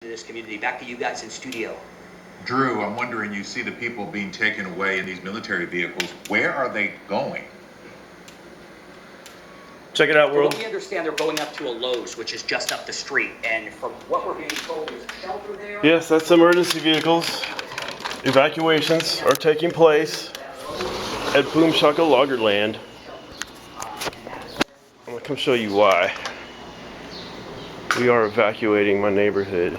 This community. Back to you guys in studio. Drew, I'm wondering, you see the people being taken away in these military vehicles. Where are they going? Check it out, world. Well, we understand they're going up to a Lowe's, which is just up the street. And from what we're being told, there's a shelter there. Yes, that's emergency vehicles. Evacuations are taking place at Boom Shaka Lagerland. I'm gonna come show you why. We are evacuating my neighborhood.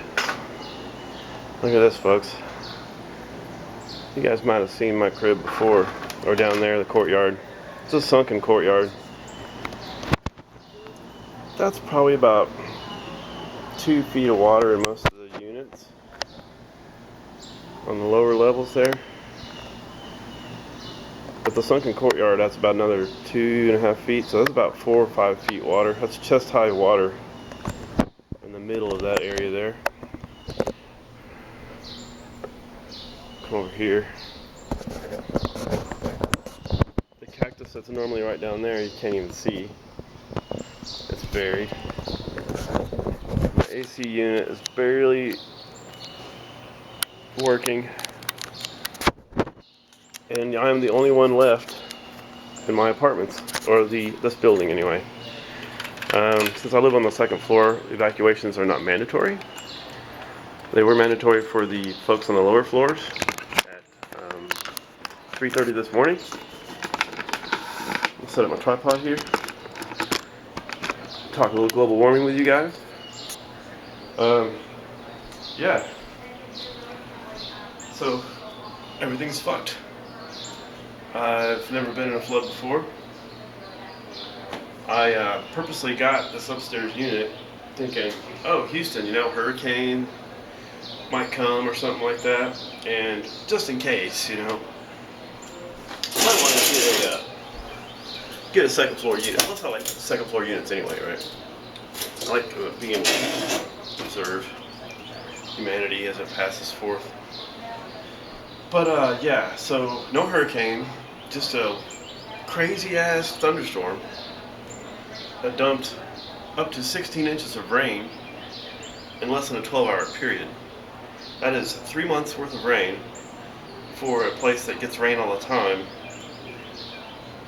Look at this, folks. You guys might have seen my crib before, or down there, the courtyard. It's a sunken courtyard. That's probably about 2 feet of water in most of the units on the lower levels there. But the sunken courtyard, that's about another 2.5 feet, so that's about 4 or 5 feet water. That's chest high water in the middle of that area there. Come over here. The cactus that's normally right down there, you can't even see. It's buried. The AC unit is barely working. And I'm the only one left in my apartments, or this building anyway. Since I live on the second floor, evacuations are not mandatory. They were mandatory for the folks on the lower floors at 3:30 this morning. I'll set up my tripod here. Talk a little global warming with you guys. Yeah. So everything's fucked. I've never been in a flood before. I purposely got this upstairs unit thinking, oh, Houston, hurricane might come or something like that, and just in case, I might want to get a second floor unit. Plus, I like second floor units anyway, right? I like being able to observe humanity as it passes forth. But yeah, so no hurricane, just a crazy ass thunderstorm that dumped up to 16 inches of rain in less than a 12-hour period. That is 3 months worth of rain for a place that gets rain all the time,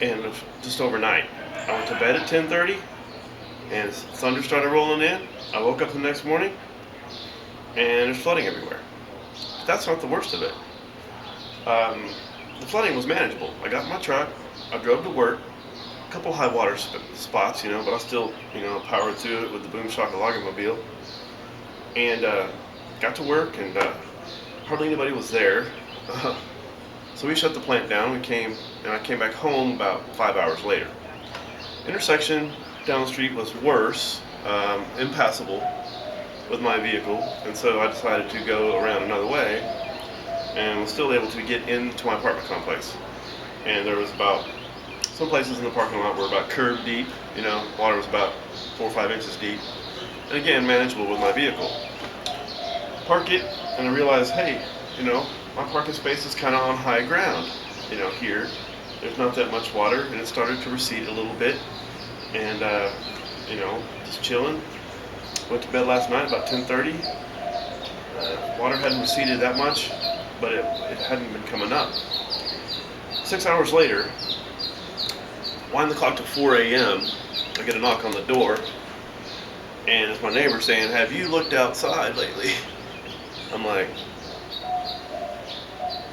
and just overnight. I went to bed at 10:30 and thunder started rolling in. I woke up the next morning and there's flooding everywhere. But that's not the worst of it. The flooding was manageable. I got in my truck, I drove to work, a couple high water spots, but I still, powered through it with the Boom Shaka Lagermobile, and got to work, and hardly anybody was there. So we shut the plant down. I came back home about 5 hours later. Intersection down the street was worse, impassable with my vehicle, and so I decided to go around another way, and was still able to get into my apartment complex. And there was about, some places in the parking lot were about curb deep, water was about 4 or 5 inches deep, and again, manageable with my vehicle. Park it, and I realized, hey, my parking space is kind of on high ground. Here, there's not that much water, and it started to recede a little bit, and just chilling. Went to bed last night about 10:30. Water hadn't receded that much, but it hadn't been coming up. 6 hours later, wind the clock to 4 a.m., I get a knock on the door, and it's my neighbor saying, have you looked outside lately? I'm like,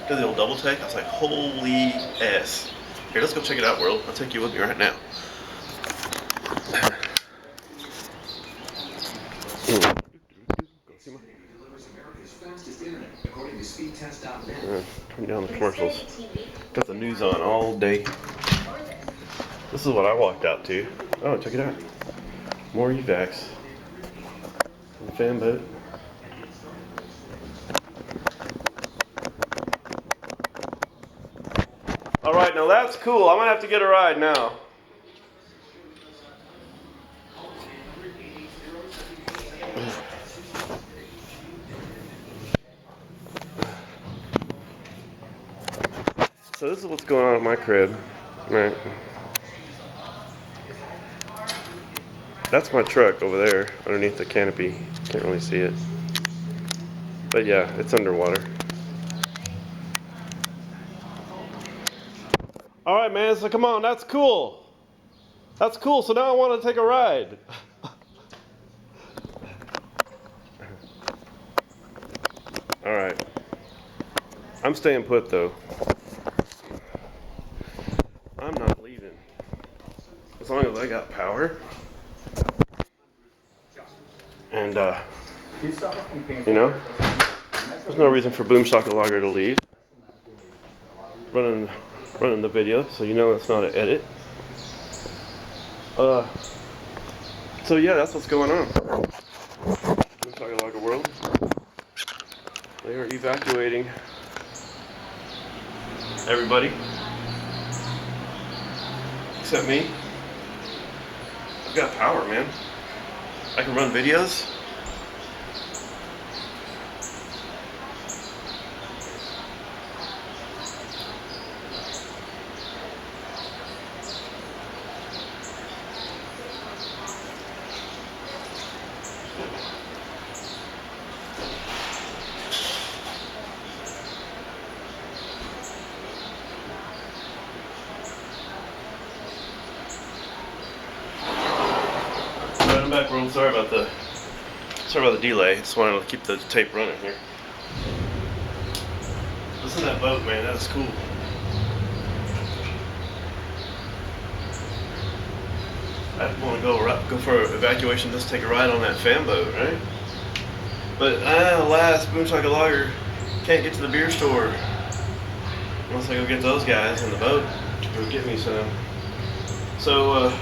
did the old double take? I was like, holy S. Here, let's go check it out, world. I'll take you with me right now. Turn down the commercials. Got the news on all day. This is what I walked out to. Oh, check it out. More evacs. The fan boat. Alright, now that's cool. I'm gonna have to get a ride now. So this is what's going on at my crib. Right. That's my truck over there underneath the canopy. Can't really see it. But yeah, it's underwater. All right, man. So come on, that's cool. That's cool. So now I want to take a ride. All right. I'm staying put though. I'm not leaving. As long as I got power. And you know, there's no reason for Boom Shakalaka to leave. Running the video, so you know it's not an edit. So yeah, that's what's going on. Boom Shakalaka world. They are evacuating everybody except me. I've got power, man. I can run videos. I'm back, world. Sorry about the delay. Just wanted to keep the tape running here. Listen to that boat, man. That is cool. I want to go for evacuation. Just take a ride on that fan boat, right? But alas, Boom Shakalaka can't get to the beer store unless I go get those guys in the boat to go get me some. So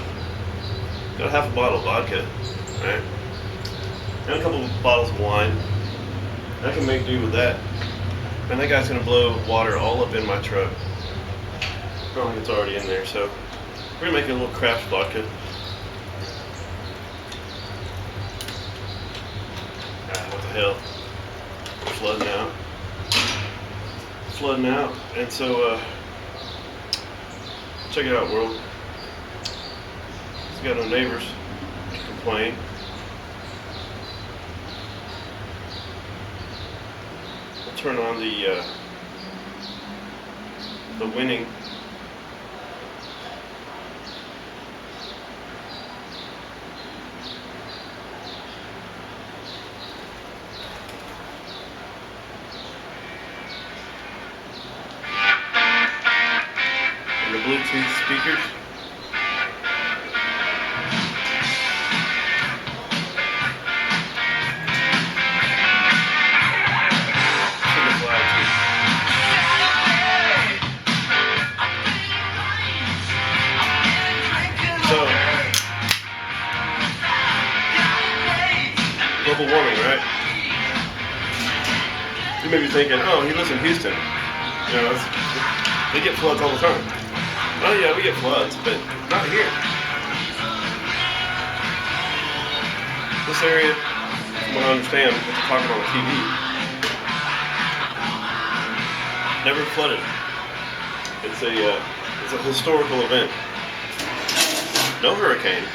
got half a bottle of vodka, right? And a couple of bottles of wine. I can make do with that. And that guy's gonna blow water all up in my truck. I don't think it's already in there, so we're gonna make a little craft vodka. What the hell? Flooding out. Flooding out. And so, check it out, world. It's got no neighbors to complain. We'll turn on the winning. And the Bluetooth speakers. Global warming, right? You may be thinking, oh, he lives in Houston. You know, they get floods all the time. Oh yeah, we get floods, but not here. This area, from what I understand, what they're talking on TV, never flooded. It's a historical event. No hurricane.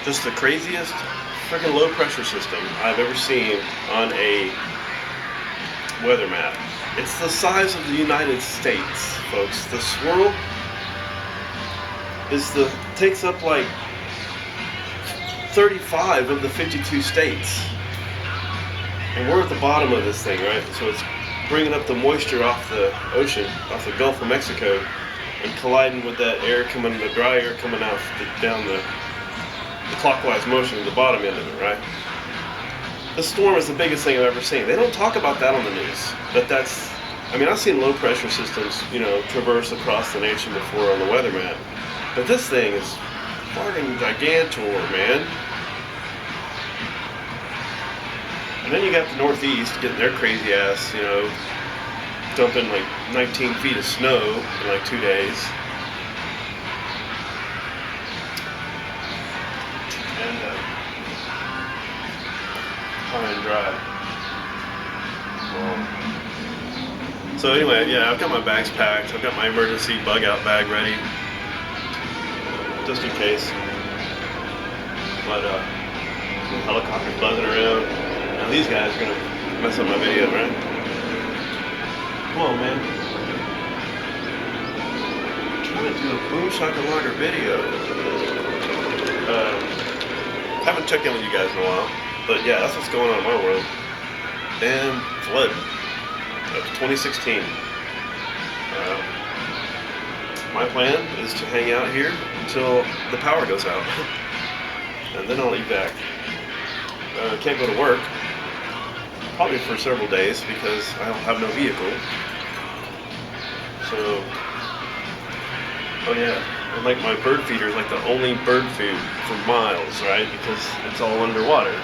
Just the craziest freaking low pressure system I've ever seen on a weather map. It's the size of the United States, folks. The swirl takes up like 35 of the 52 states. And we're at the bottom of this thing, right? So it's bringing up the moisture off the ocean, off the Gulf of Mexico, and colliding with that air coming, the dry air coming out down the clockwise motion at the bottom end of it, right? The storm is the biggest thing I've ever seen. They don't talk about that on the news, but I've seen low pressure systems, traverse across the nation before on the weather map, but this thing is fucking gigantor, man. And then you got the Northeast getting their crazy ass, dumping like 19 feet of snow in like 2 days. And high and dry. Wow. So anyway, yeah, I've got my bags packed. I've got my emergency bug out bag ready, just in case. But helicopters buzzing around. Now these guys are gonna mess up my video, right? Come on, man. I'm trying to do a Boom Shakalaka video. Haven't checked in with you guys in a while, but yeah, that's what's going on in my world. And flood of 2016. My plan is to hang out here until the power goes out, and then I'll leave back. Can't go to work, probably for several days because I don't have no vehicle. So, oh yeah, and like my bird feeder is like the only bird food for miles, right? Because it's all underwater.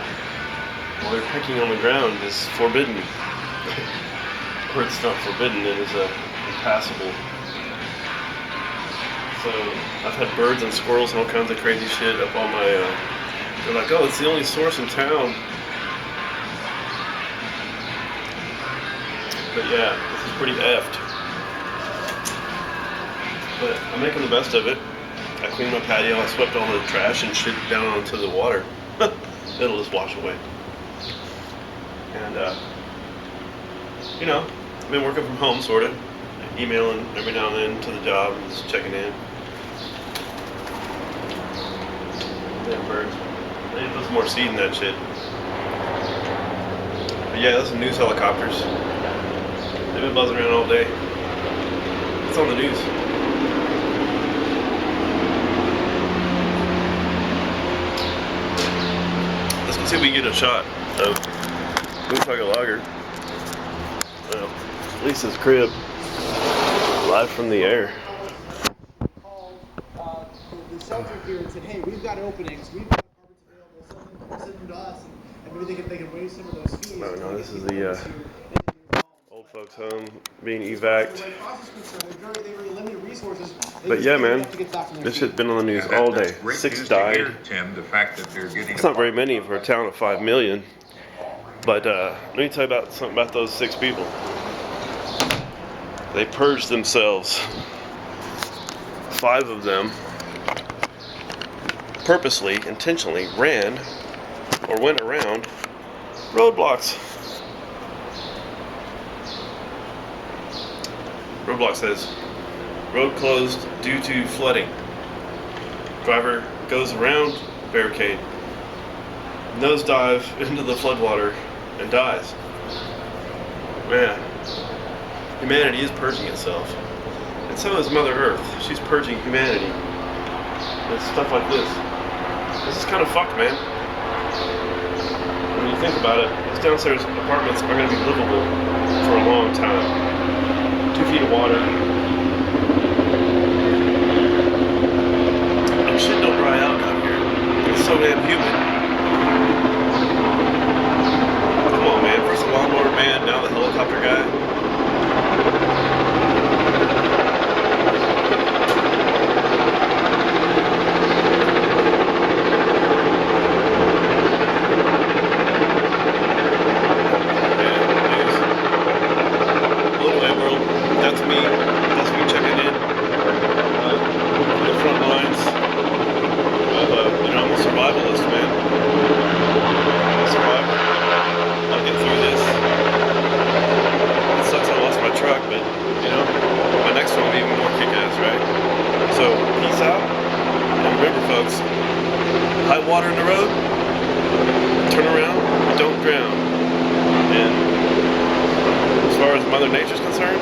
While they're pecking on the ground is forbidden. Or it's not forbidden, it is impassable. So I've had birds and squirrels and all kinds of crazy shit up on my, they're like, oh, it's the only source in town. But yeah, this is pretty effed. But I'm making the best of it. I cleaned my patio, I swept all the trash and shit down onto the water. It'll just wash away. And, you know, I've been working from home, sort of. Emailing every now and then to the job and just checking in. Damn birds. I need to put some more seed in that shit. But yeah, there's some news helicopters. They've been buzzing around all day. It's on the news. Let's go see if we can get a shot of Shakalaka. Well, Lisa's crib. Live from the air. Called the shelter here and said, hey, we've got openings, we've got apartments available, send them to us, and maybe they can waive some of those fees. No, this is the old folks home being evac'd. But yeah, man, this shit's been on the news all day. 6 died. Tim, the fact that they're getting It's not very many for a town of 5 million. But let me tell you about something about those 6 people. They purged themselves. 5 of them purposely, intentionally ran or went around roadblocks. Roadblock says, road closed due to flooding. Driver goes around barricade, nosedive into the floodwater, and dies. Man. Humanity is purging itself. And so is Mother Earth. She's purging humanity. With stuff like this. This is kind of fucked, man. When you think about it, these downstairs apartments are going to be livable for a long time. 2 feet of water. And shit don't dry out down here. It's so damn humid. Come on, man. First the lawnmower man, now the helicopter guy. High water in the road, turn around, don't drown. And as far as Mother Nature's concerned,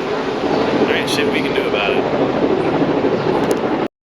there ain't shit we can do about it.